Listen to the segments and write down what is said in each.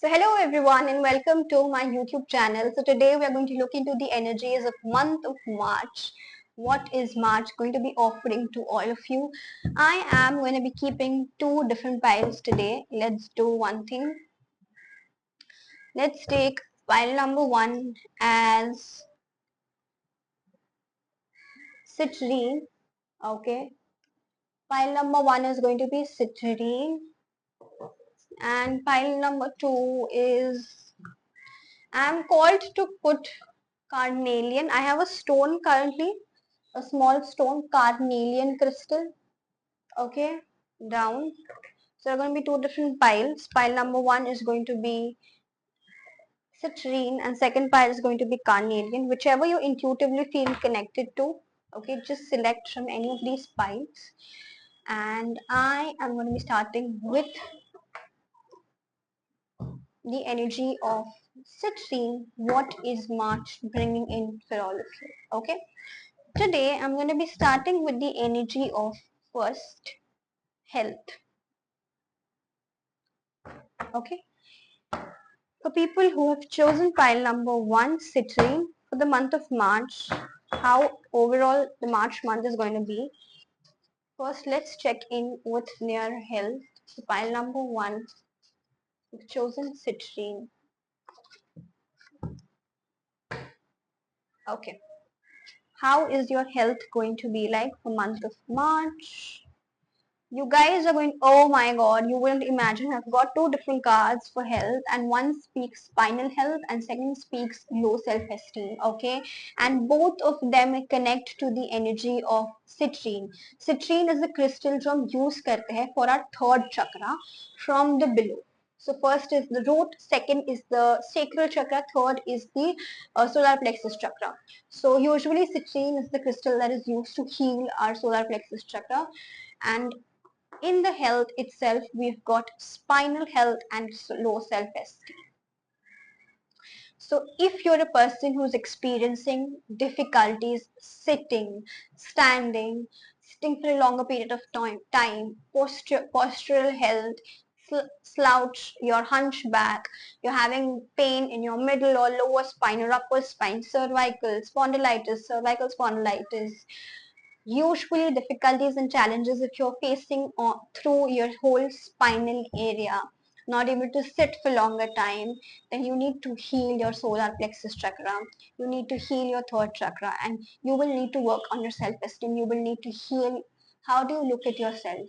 So hello everyone and welcome to my YouTube channel. So today we are going to look into the energies of month of March. What is March going to be offering to all of you? I am going to be keeping two different piles today. Let's do one thing. Let's take pile number one as citrine. Okay. Pile number one is going to be citrine and pile number two is I'm called to put carnelian. I have a stone currently, a small stone carnelian crystal. Okay, down. So there are going to be two different piles. Pile number one is going to be citrine, and second pile is going to be carnelian. Whichever you intuitively feel connected to. Okay, just select from any of these piles. And I am going to be starting with the energy of citrine. What is March bringing in for all of you? Okay. Today I'm going to be starting with the energy of first health. Okay. For people who have chosen pile number one, citrine, for the month of March, how overall the March month is going to be. First, let's check in with their health. So pile number one, you've chosen citrine. Okay. How is your health going to be like for month of March? You guys are going, oh my god, you wouldn't imagine. I've got two different cards for health, and one speaks spinal health, and second speaks low self esteem. Okay, and both of them connect to the energy of citrine. Citrine is the crystal जो हम use करते हैं for our third chakra from the below. So first is the root, second is the sacral chakra, third is the solar plexus chakra. So usually citrine is the crystal that is used to heal our solar plexus chakra, and in the health itself, we've got spinal health and low self-esteem. So if you're a person who's experiencing difficulties sitting, standing, sitting for a longer period of time, postural health, slouch, your hunchback, you're having pain in your middle or lower spine or upper spine, cervical spondylitis, usually difficulties and challenges if you're facing through your whole spinal area, not able to sit for longer time, then you need to heal your solar plexus chakra, you need to heal your third chakra, and you will need to work on your self-esteem. You will need to heal. How do you look at yourself?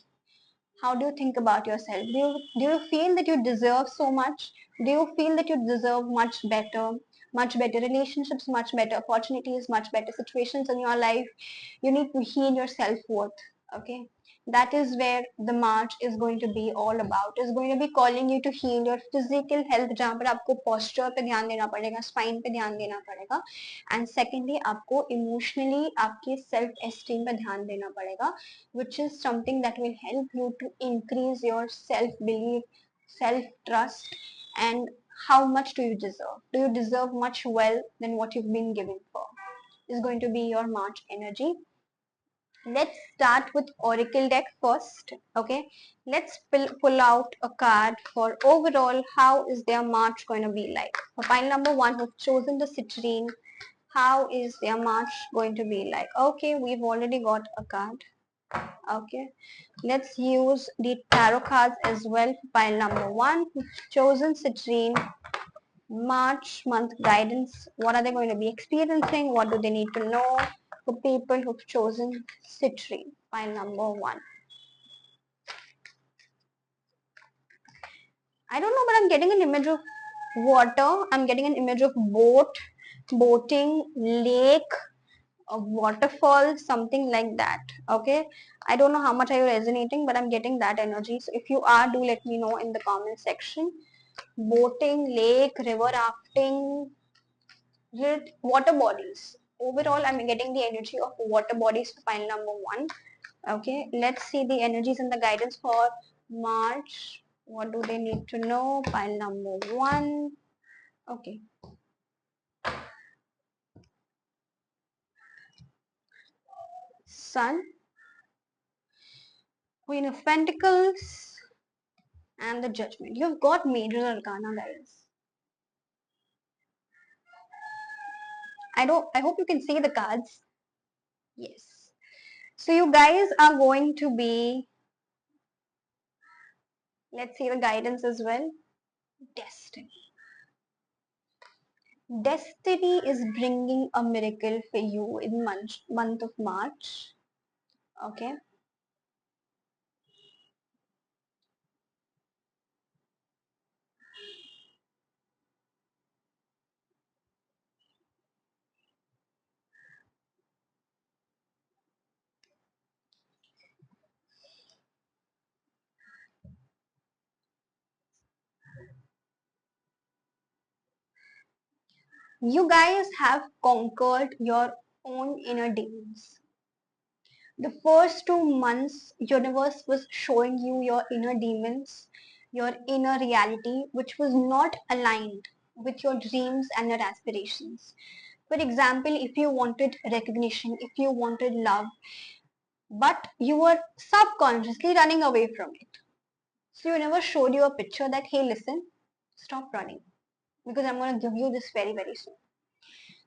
How do you think about yourself? Do you feel that you deserve so much? Do you feel that you deserve much better relationships, much better opportunities, much better situations in your life? You need to heal your self-worth. Okay, that is where the March is going to be all about. Is going to be calling you to heal your physical health, जहाँ पर आपको posture पे ध्यान देना पड़ेगा, spine पे ध्यान देना पड़ेगा, and secondly आपको emotionally आपके self esteem पे ध्यान देना पड़ेगा, which is something that will help you to increase your self belief, self trust, and how much do you deserve? Do you deserve much well than what you've been given for? Is going to be your March energy. Let's start with Oracle deck first. Okay, let's pull out a card for overall how is their March going to be like. For pile number one who've chosen the citrine, how is their March going to be like? Okay, we've already got a card. Okay, let's use the tarot cards as well for pile number one who've chosen citrine. March month guidance. What are they going to be experiencing? What do they need to know? For people who've chosen citrine, pile number one. I don't know, but I'm getting an image of water. I'm getting an image of boat, boating, lake, a waterfall, something like that. Okay, I don't know how much are you resonating, but I'm getting that energy. So if you are, do let me know in the comment section. Boating, lake, river rafting, water bodies. Overall, I'm getting the energy of water bodies for pile number one. Okay, let's see the energies and the guidance for March. What do they need to know? Pile number one. Okay. Sun, Queen of Pentacles, and the Judgment. You've got Major Arcana, guys. I hope you can see the cards. Yes. So you guys are going to be, let's see the guidance as well. Destiny. Destiny is bringing a miracle for you in month of March. Okay. You guys have conquered your own inner demons. The first 2 months, universe was showing you your inner demons, your inner reality, which was not aligned with your dreams and your aspirations. For example, if you wanted recognition, if you wanted love, but you were subconsciously running away from it. So you never showed you a picture that, hey, listen, stop running because I'm going to give you this very, very soon.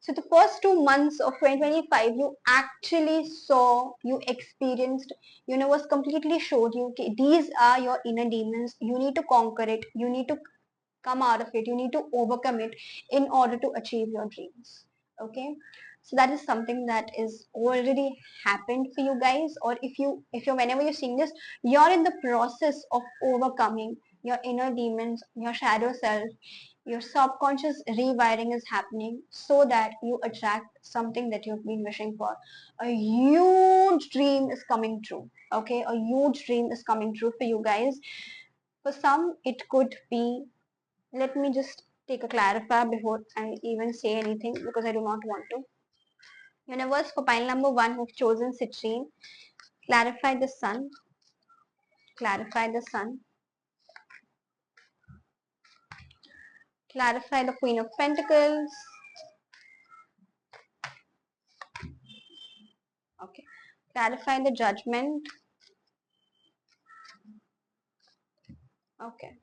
So the first 2 months of 2025, you actually saw, you experienced, universe completely showed you, okay, these are your inner demons. You need to conquer it. You need to come out of it. You need to overcome it in order to achieve your dreams. Okay. So that is something that is already happened for you guys. Or if you're whenever you're seeing this, you're in the process of overcoming your inner demons, your shadow self, your subconscious rewiring is happening so that you attract something that you've been wishing for. A huge dream is coming true. Okay, a huge dream is coming true for you guys. For some, it could be, let me just take a clarifier before I even say anything because I do not want to. Universe, for pile number 1 who've chosen Citrine, clarify the sun, clarify the sun, clarify the Queen of Pentacles. Okay, clarify the Judgment. Okay.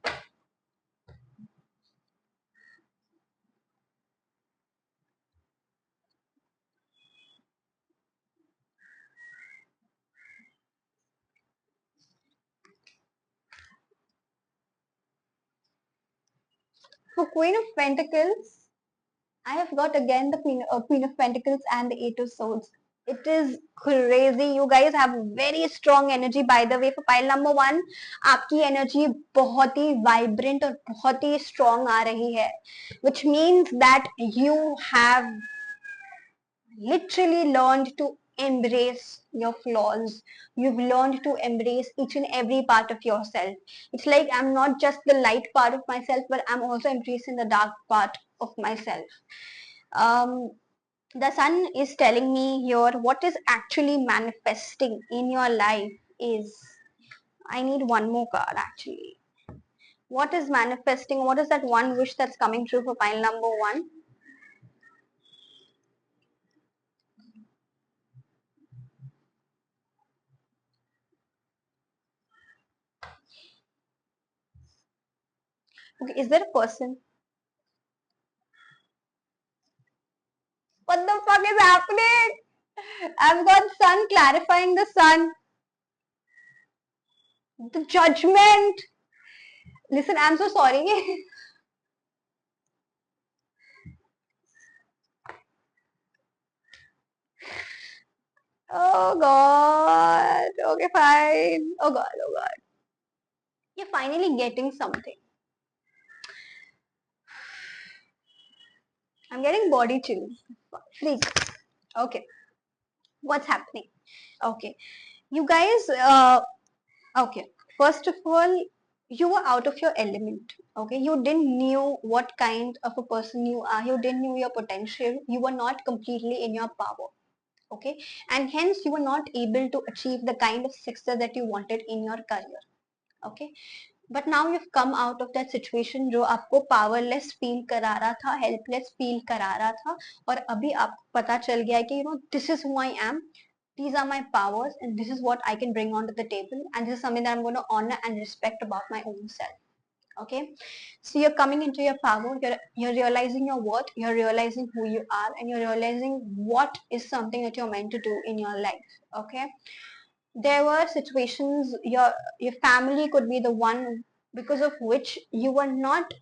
For Queen of Pentacles, I have got again the Queen of Pentacles and the Eight of Swords. It is crazy. You guys have very strong energy. By the way, for pile number 1, आपकी energy बहुत ही vibrant और बहुत ही strong आ रही है, which means that you have literally learned to embrace your flaws. You've learned to embrace each and every part of yourself. It's like I'm not just the light part of myself, but I'm also embracing the dark part of myself. The sun is telling me here what is actually manifesting in your life is, I need one more card actually. What is manifesting? What is that one wish that's coming true for pile number 1? Okay, is there a person? What the fuck is happening? I've got sun clarifying the sun. The Judgment. Listen, I'm so sorry. Oh god. Okay, fine. Oh god, oh god. You're finally getting something. I'm getting body chills. Freak. Okay. What's happening? Okay. You guys, okay. First of all, you were out of your element. Okay. You didn't knew what kind of a person you are. You didn't knew your potential. You were not completely in your power. Okay. And hence you were not able to achieve the kind of success that you wanted in your career. Okay. But now you come out of that situation जो आपको powerless feel करा रहा था, helpless feel करा रहा था, और अभी आपको पता चल गया है कि you know this is who I am, these are my powers and this is what I can bring onto the table and this is something that I'm going to honor and respect about my own self. Okay, so you're coming into your power, you're realizing your worth, you're realizing who you are, and you're realizing what is something that you're meant to do in your life. Okay, there were situations your family could be the one because of which you were not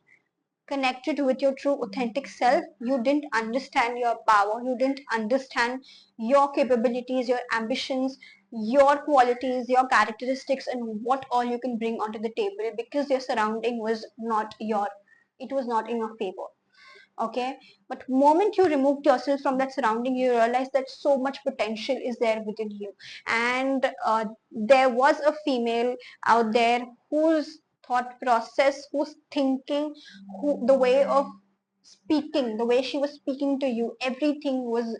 connected with your true authentic self. You didn't understand your power, you didn't understand your capabilities, your ambitions, your qualities, your characteristics, and what all you can bring onto the table, because your surrounding was not your, it was not in your favor. Okay, but moment you removed yourself from that surrounding, you realize that so much potential is there within you. And there was a female out there whose thought process, whose thinking, who the way of speaking, the way she was speaking to you, everything was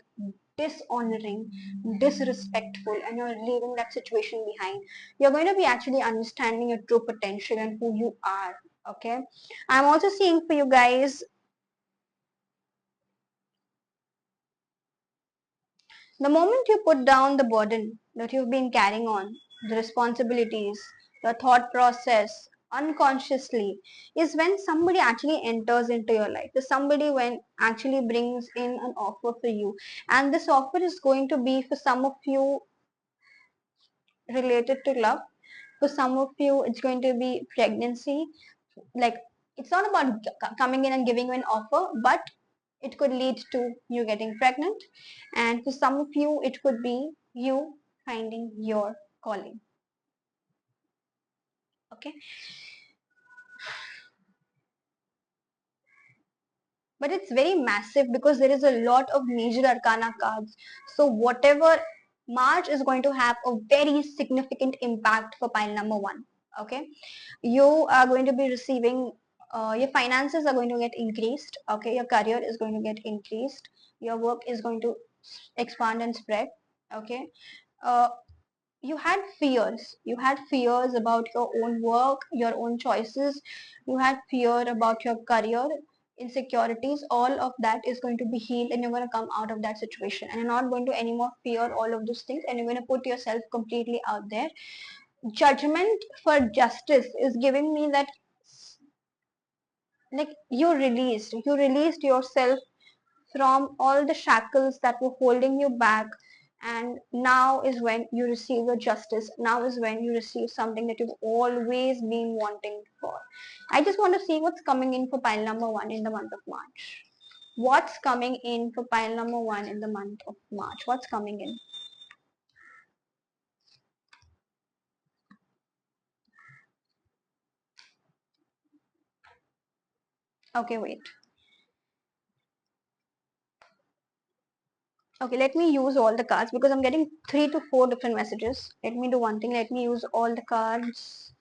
dishonoring, disrespectful, and you're leaving that situation behind. You're going to be actually understanding your true potential and who you are. Okay, I'm also seeing for you guys, the moment you put down the burden that you've been carrying on, the responsibilities, the thought process unconsciously, is when somebody actually enters into your life. The somebody when actually brings in an offer for you. And this offer is going to be for some of you related to love. For some of you, it's going to be pregnancy. Like, it's not about coming in and giving you an offer, but it could lead to you getting pregnant. And for some of you, it could be you finding your calling. Okay, but it's very massive because there is a lot of major arcana cards. So whatever, March is going to have a very significant impact for pile number one. Okay, you are going to be receiving, your finances are going to get increased. Okay, your career is going to get increased, your work is going to expand and spread. Okay, uh, you had fears about your own work, your own choices, you had fear about your career, insecurities. All of that is going to be healed, and you're going to come out of that situation, and you're not going to anymore fear all of those things, and you're going to put yourself completely out there. Judgment for justice is giving me that, like, you released yourself from all the shackles that were holding you back, and now is when you receive your justice. Now is when you receive something that you've always been wanting for. I just want to see what's coming in for pile number one in the month of March. What's coming in for pile number one in the month of March? What's coming in? Okay, wait. Okay, let me use all the cards because I'm getting 3 to 4 different messages. Let me do one thing. Let me use all the cards.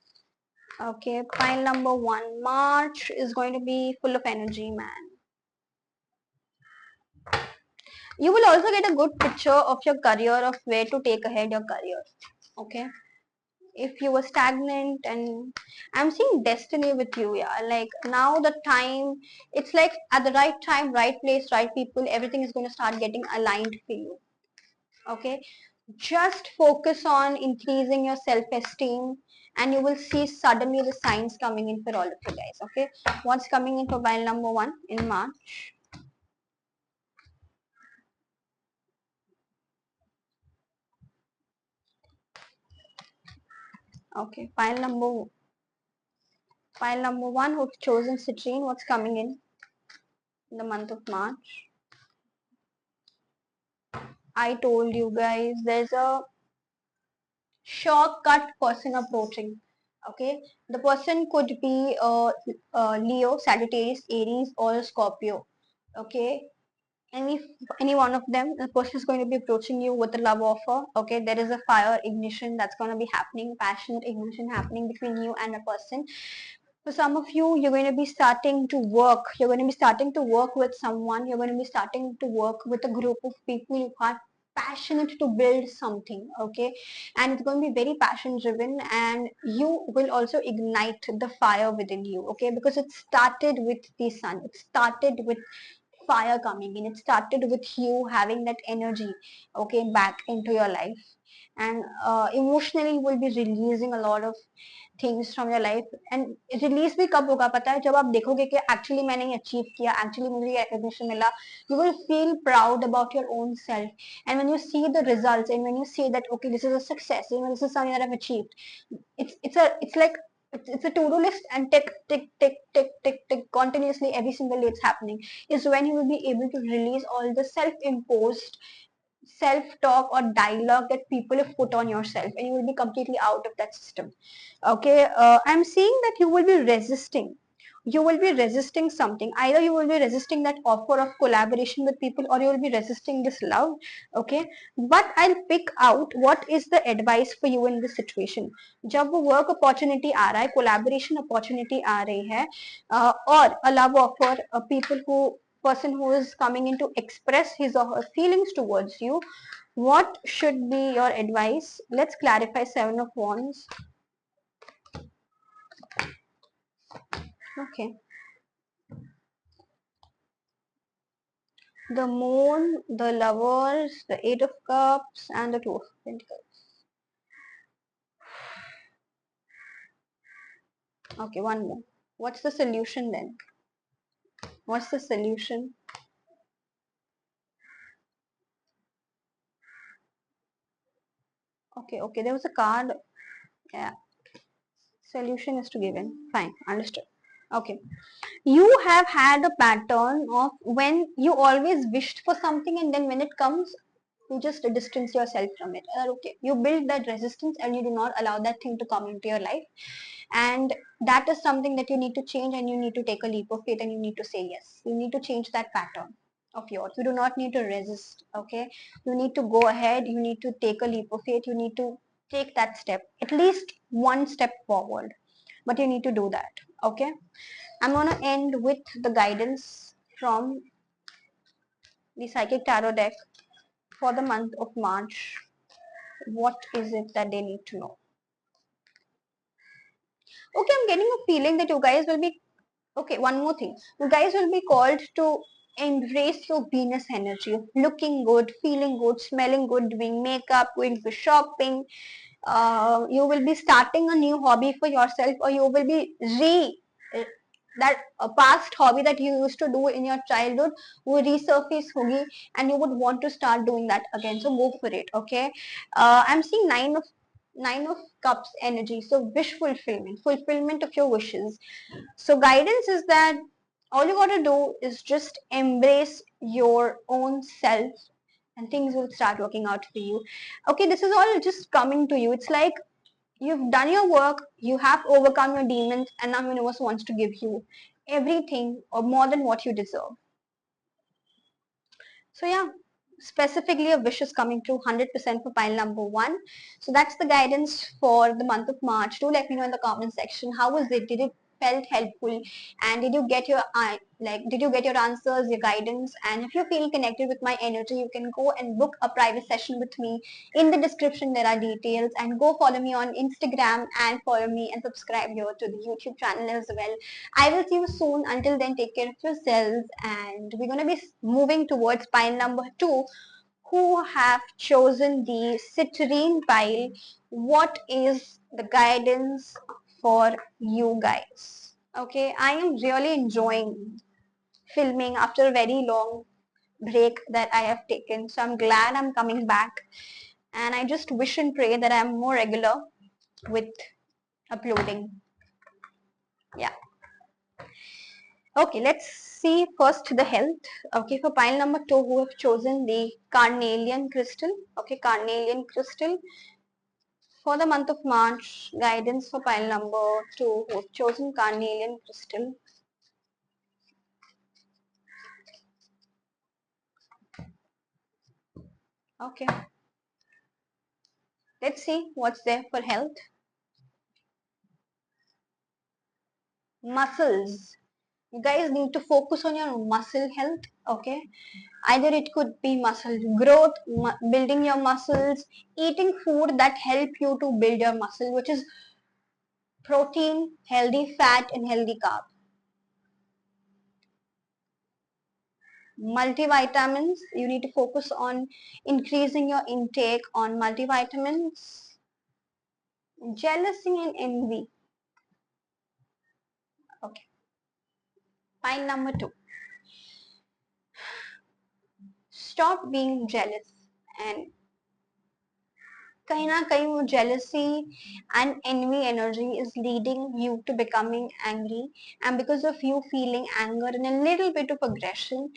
Okay, pile number one. March is going to be full of energy, man. You will also get a good picture of your career, of where to take ahead your career. Okay, if you were stagnant, and I'm seeing destiny with you. Yeah, like now the time, it's like at the right time, right place, right people, everything is going to start getting aligned for you. Okay, just focus on increasing your self-esteem, and you will see suddenly the signs coming in for all of you guys. Okay, what's coming in for pile number one in March? Okay, pile number one, who've chosen citrine, what's coming in the month of March? I told you guys, there's a shortcut person approaching. Okay, the person could be Leo, Sagittarius, Aries, or Scorpio. Okay, any any one of them, the person is going to be approaching you with a love offer. Okay, there is a fire ignition that's going to be happening, passionate ignition happening between you and a person. For some of you, you're going to be starting to work. You're going to be starting to work with someone. You're going to be starting to work with a group of people who are passionate to build something. Okay, and it's going to be very passion driven, and you will also ignite the fire within you. Okay, because it started with the sun. It started with fire coming in. It started with you having that energy, okay, back into your life, and emotionally you will be releasing a lot of things from your life. And release भी कब होगा पता है, जब आप देखोगे कि actually मैंने ये achieve किया, actually मुझे ये recognition मिला. You will feel proud about your own self, and when you see the results and when you see that okay, this is a success, this is something that I've achieved, it's like it's a to-do list, and tick tick tick tick tick tick continuously every single day it's happening, is when you will be able to release all the self-imposed self-talk or dialogue that people have put on yourself, and you will be completely out of that system. Okay, I'm seeing that you will be resisting something. Either you will be resisting that offer of collaboration with people, or you will be resisting this love. Okay, but I'll pick out what is the advice for you in this situation. जब वो work opportunity आ रहा है, collaboration opportunity आ रही है, or a love offer, people who person who is coming in to express his or her feelings towards you, what should be your advice? Let's clarify. Seven of Wands. Okay. The Moon, the Lovers, the Eight of Cups, and the Two of Pentacles. Okay, one more. What's the solution then? What's the solution? Okay, there was a card. Yeah. Solution is to give in. Fine, understood. Okay. You have had a pattern of when you always wished for something, and then when it comes, you just distance yourself from it. Okay, you build that resistance and you do not allow that thing to come into your life, and that is something that you need to change, and you need to take a leap of faith, and you need to say yes. You need to change that pattern of yours. You do not need to resist. Okay, you need to go ahead. You need to take a leap of faith. You need to take that step, at least one step forward, but you need to do that. Okay, I'm going to end with the guidance from the Psychic Tarot deck for the month of March. What is it that they need to know? Okay, I'm getting a feeling that you guys will be, okay, one more thing. You guys will be called to embrace your Venus energy of looking good, feeling good, smelling good, doing makeup, going for shopping. You will be starting a new hobby for yourself, or you will be that past hobby that you used to do in your childhood will resurface hogi, and you would want to start doing that again, so go for it. Okay, I'm seeing nine of cups energy, so wish fulfillment of your wishes. So guidance is that all you got to do is just embrace your own self, and things will start working out for you. Okay, this is all just coming to you. It's like you've done your work, you have overcome your demons, and now universe wants to give you everything or more than what you deserve. So yeah, specifically a wish is coming through 100% for pile number 1. So that's the guidance for the month of March. Do let me know in the comment section, how was it? Did it felt helpful, and did you get your did you get your answers, your guidance? And if you feel connected with my energy, you can go and book a private session with me. In the description there are details, and go follow me on Instagram and follow me and subscribe here to the YouTube channel as well. I will see you soon. Until then, take care of yourselves, and we're going to be moving towards pile number 2, who have chosen the citrine pile. What is the guidance for you guys? Okay, I am really enjoying filming after a very long break that I have taken, so I'm glad I'm coming back, and I just wish and pray that I'm more regular with uploading. Yeah. Okay, let's see first the health. Okay, for pile number 2, who have chosen the carnelian crystal. Okay, carnelian crystal for the month of March. Guidance for pile number 2, who have chosen carnelian crystal. Okay, let's see what's there for health. Muscles. You guys need to focus on your muscle health. Okay, either it could be muscle growth, building your muscles, eating food that help you to build your muscle, which is protein, healthy fat, and healthy carb. Multivitamins, you need to focus on increasing your intake on multivitamins. Jealousy and envy. Okay. Pile number 2. Stop being jealous. And कहीं ना कहीं वो jealousy and envy energy is leading you to becoming angry, and because of you feeling anger and a little bit of aggression,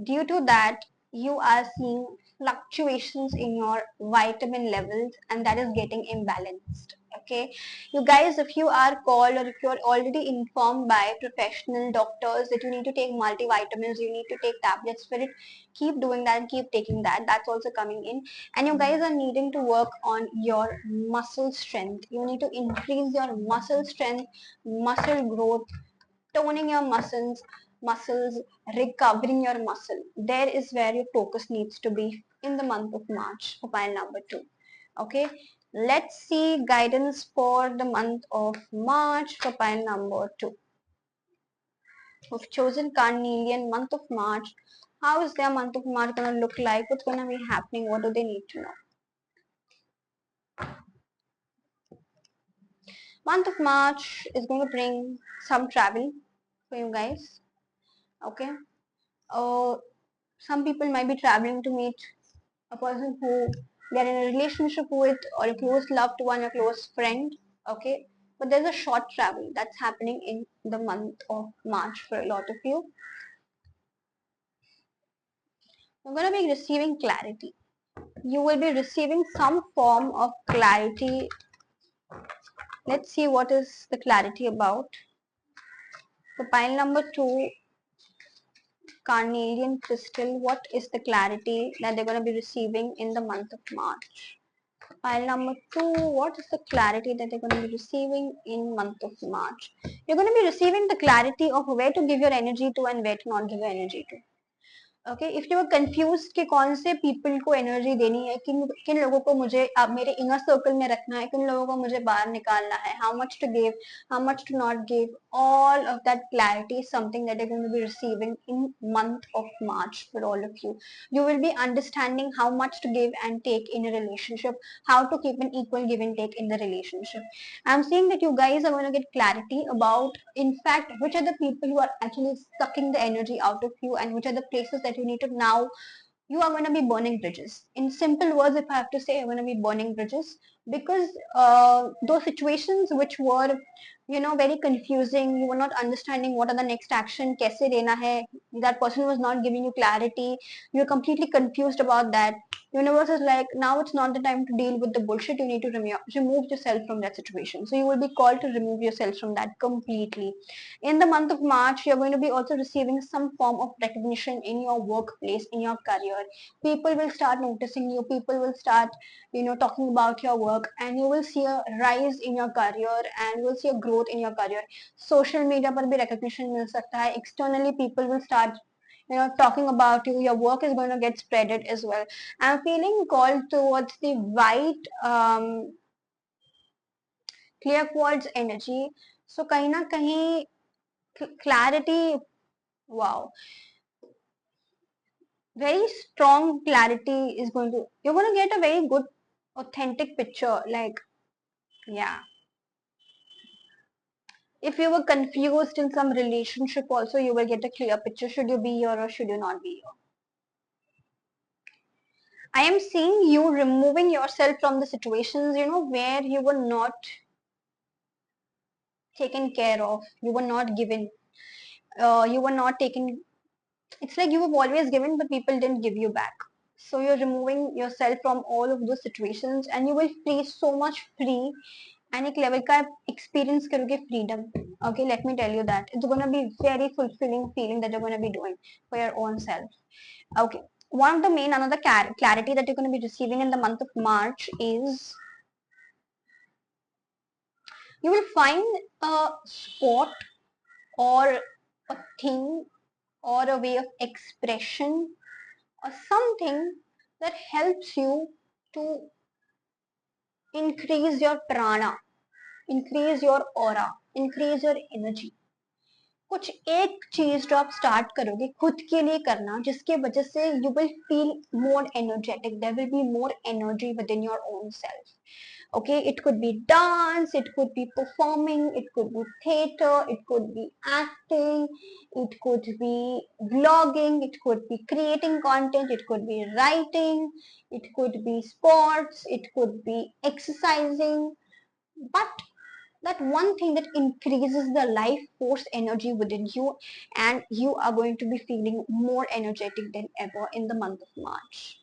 due to that you are seeing fluctuations in your vitamin levels, and that is getting imbalanced. Okay, you guys, if you are called or if you are already informed by professional doctors that you need to take multivitamins, you need to take tablets for it, keep doing that and keep taking that. That's also coming in. And you guys are needing to work on your muscle strength. You need to increase your muscle strength, muscle growth, toning your muscles, recovering your muscle. There is where your focus needs to be in the month of March for pile number 2. Okay, let's see guidance for the month of March for pile number 2. We've chosen Carnelian, month of March. How is their month of March going to look like? What's going to be happening? What do they need to know? Month of March is going to bring some travel for you guys. Okay. Some people might be traveling to meet a person who they're in a relationship with, or a close loved one, a close friend. Okay. But there's a short travel that's happening in the month of March for a lot of you. You're going to be receiving clarity. You will be receiving some form of clarity. Let's see what is the clarity about. So pile number 2, carnelian crystal. What is the clarity that they're going to be receiving in the month of March? Pile number 2, what is the clarity that they're going to be receiving in month of March? You're going to be receiving the clarity of where to give your energy to and where to not give your energy to. Okay, if you are confuse कि कौन से people को energy देनी है, किन किन लोगों को मुझे अब मेरे इनर सर्कल में रखना है, किन लोगों को मुझे बाहर निकालना है, how much to give, how much to not give, all of that clarity is something that you're going to be receiving in month of March for all of you. You will be understanding how much to give and take in a relationship, how to keep an equal give and take in the relationship. I'm seeing that you guys are going to get clarity about, in fact, which are the people who are actually sucking the energy out of you, and which are the places that you need to now, you are going to be burning bridges. In simple words, if I have to say, you're going to be burning bridges, because those situations which were, you know, very confusing, you were not understanding what are the next action, kaise dena hai, that person was not giving you clarity, you're completely confused about that. Universe is like, now it's not the time to deal with the bullshit, you need to remove yourself from that situation. So you will be called to remove yourself from that completely. In the month of March, you're going to be also receiving some form of recognition in your workplace, in your career. People will start noticing you, people will start, you know, talking about your work, and you will see a rise in your career, and you will see a growth in your career. Social media पर भी recognition मिल सकता है. Externally, people will start, you know, talking about you. Your work is going to get spreaded as well. I'm feeling called towards the white clear quartz energy. So कहीं ना कहीं clarity, wow, very strong clarity is going to, you're going to get a very good authentic picture, like, yeah. If you were confused in some relationship also, you will get a clear picture, should you be here or should you not be here. I am seeing you removing yourself from the situations, you know, where you were not taken care of, you were not given, you were not taken, it's like you have always given but people didn't give you back. So you're removing yourself from all of those situations, and you will feel so much free, and एक level का experience करोगे freedom. Okay, let me tell you that it's going to be very fulfilling feeling that you're going to be doing for your own self. Okay, one of the main another clarity that you're going to be receiving in the month of March is you will find a spot or a thing or a way of expression or something that helps you to increase your prana, increase your aura, increase your energy. कुछ एक चीज जो आप start करोगे खुद के लिए करना, जिसके वजह से you will feel more energetic, there will be more energy within your own self. Okay, it could be dance, it could be performing, it could be theater, it could be acting, it could be vlogging, it could be creating content, it could be writing, it could be sports, it could be exercising. But that one thing that increases the life force energy within you, and you are going to be feeling more energetic than ever in the month of March.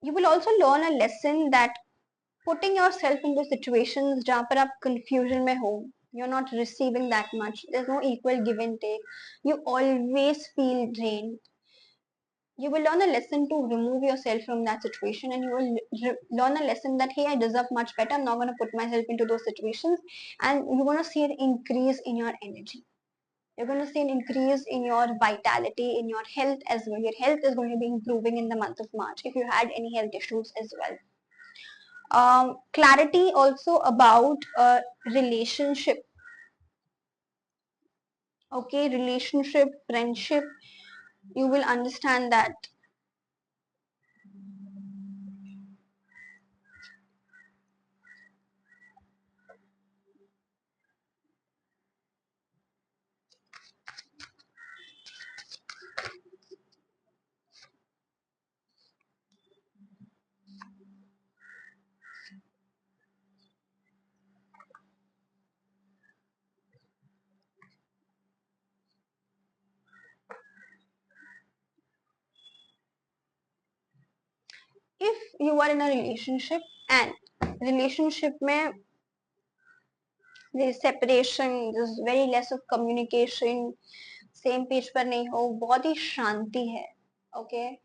You will also learn a lesson that putting yourself into situations जहाँ पर आप confusion में हो, you're not receiving that much, there's no equal give and take, you always feel drained. You will learn a lesson to remove yourself from that situation, and you will learn a lesson that hey, I deserve much better, I'm not going to put myself into those situations. And you're going to see an increase in your energy, you're going to see an increase in your vitality, in your health as well. Your health is going to be improving in the month of March if you had any health issues as well. Clarity also about relationship. Okay, relationship, friendship, you will understand that if you are in a relationship and relationship mein there's separation, there's very less of communication, same page पर नहीं हो, बहुत ही शांति है. Okay,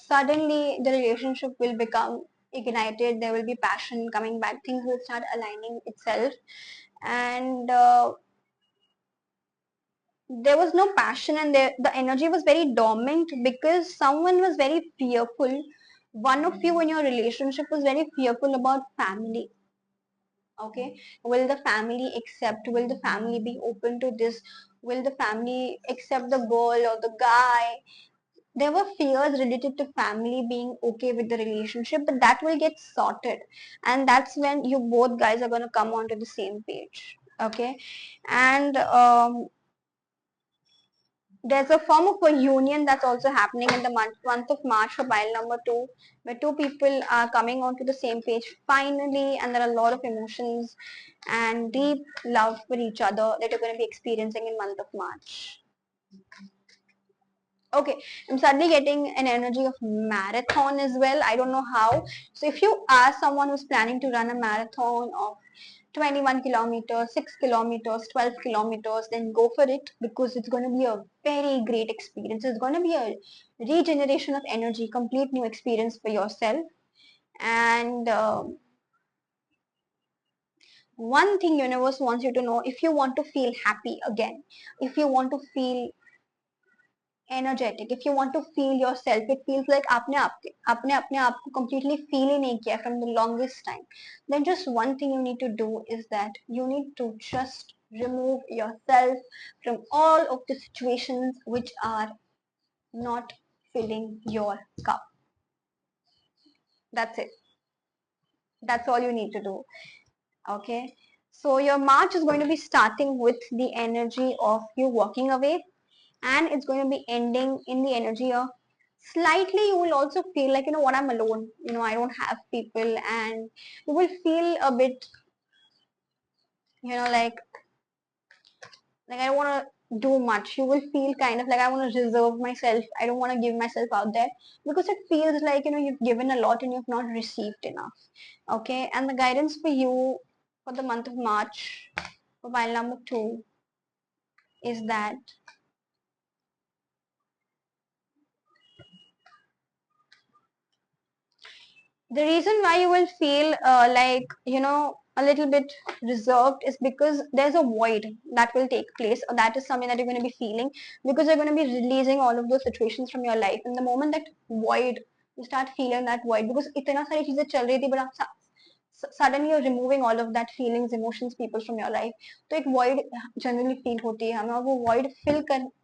suddenly the relationship will become ignited, there will be passion coming back, things will start aligning itself. And there was no passion, and the energy was very dormant because someone was very fearful. One of you in your relationship was very fearful about family. Okay, will the family accept, will the family be open to this, will the family accept the girl or the guy? There were fears related to family being okay with the relationship, but that will get sorted, and that's when you both guys are going to come onto the same page. Okay, and there's a form of a union that's also happening in the month of March for pile number 2, where two people are coming onto the same page finally, and there are a lot of emotions and deep love for each other that you're going to be experiencing in month of March. Okay, I'm suddenly getting an energy of marathon as well. I don't know how. So if you are someone who's planning to run a marathon of 21 kilometers, 6 kilometers, 12 kilometers, then go for it, because it's going to be a very great experience. It's going to be a regeneration of energy, complete new experience for yourself. And one thing universe wants you to know, if you want to feel happy again, if you want to feel energetic, if you want to feel yourself, it feels like आपने अपने आप को completely feel ही नहीं किया from the longest time, then just one thing you need to do is that you need to just remove yourself from all of the situations which are not filling your cup. That's it. That's all you need to do. Okay, so your March is going to be starting with the energy of you walking away, and it's going to be ending in the energy of slightly you will also feel like, you know what, I'm alone, you know, I don't have people, and you will feel a bit, you know, like I don't want to do much. You will feel kind of like I want to reserve myself, I don't want to give myself out there, because it feels like, you know, you've given a lot and you've not received enough. Okay, and the guidance for you for the month of March for mile number 2 is that the reason why you will feel like, you know, a little bit reserved is because there's a void that will take place, or that is something that you're going to be feeling, because you're going to be releasing all of those situations from your life. And the moment that void, you start feeling that void, because इतना सारी चीजें चल रही थी, but आप suddenly you're removing all of that feelings, emotions, people from your life, तो एक void generally feel होती है हमें, और वो void fill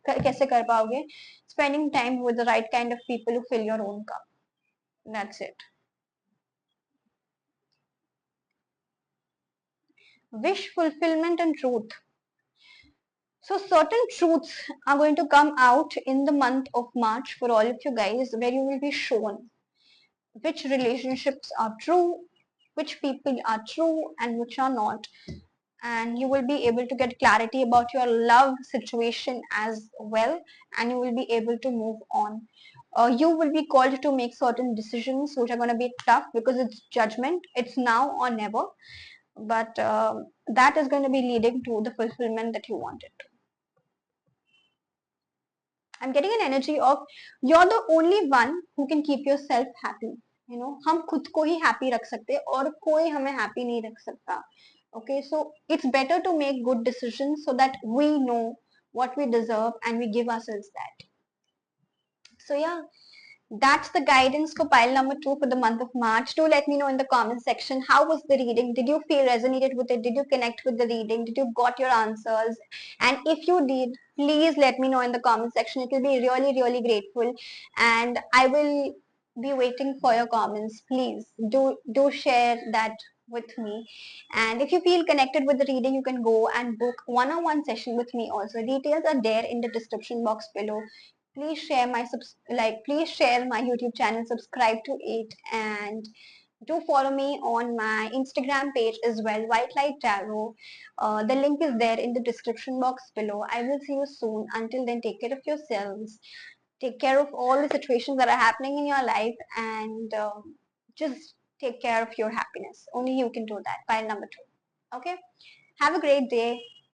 कैसे कर पाओगे? Spending time with the right kind of people who fill your own cup. That's it. Wish fulfillment and truth. So certain truths are going to come out in the month of March for all of you guys, where you will be shown which relationships are true, which people are true and which are not. And you will be able to get clarity about your love situation as well, and you will be able to move on. You will be called to make certain decisions which are going to be tough because it's judgment. It's now or never, but that is going to be leading to the fulfillment that you wanted. I'm getting an energy of you're the only one who can keep yourself happy. हम खुद को ही happy रख सकते हैं और कोई हमें happy नहीं रख सकता. Okay, so it's better to make good decisions so that we know what we deserve and we give ourselves that. So yeah, that's the guidance for pile number 2 for the month of March. Do let me know in the comment section, how was the reading? Did you feel resonated with it? Did you connect with the reading? Did you got your answers? And if you did, please let me know in the comment section. It will be really, really grateful. And I will be waiting for your comments. Please do share that with me. And if you feel connected with the reading, you can go and book one-on-one session with me also. Details are there in the description box below. Please share my please share my YouTube channel, subscribe to it, and do follow me on my Instagram page as well, White Light Tarot. The link is there in the description box below. I will see you soon. Until then, take care of yourselves, take care of all the situations that are happening in your life, and just take care of your happiness. Only you can do that. Pile number 2. Okay, have a great day.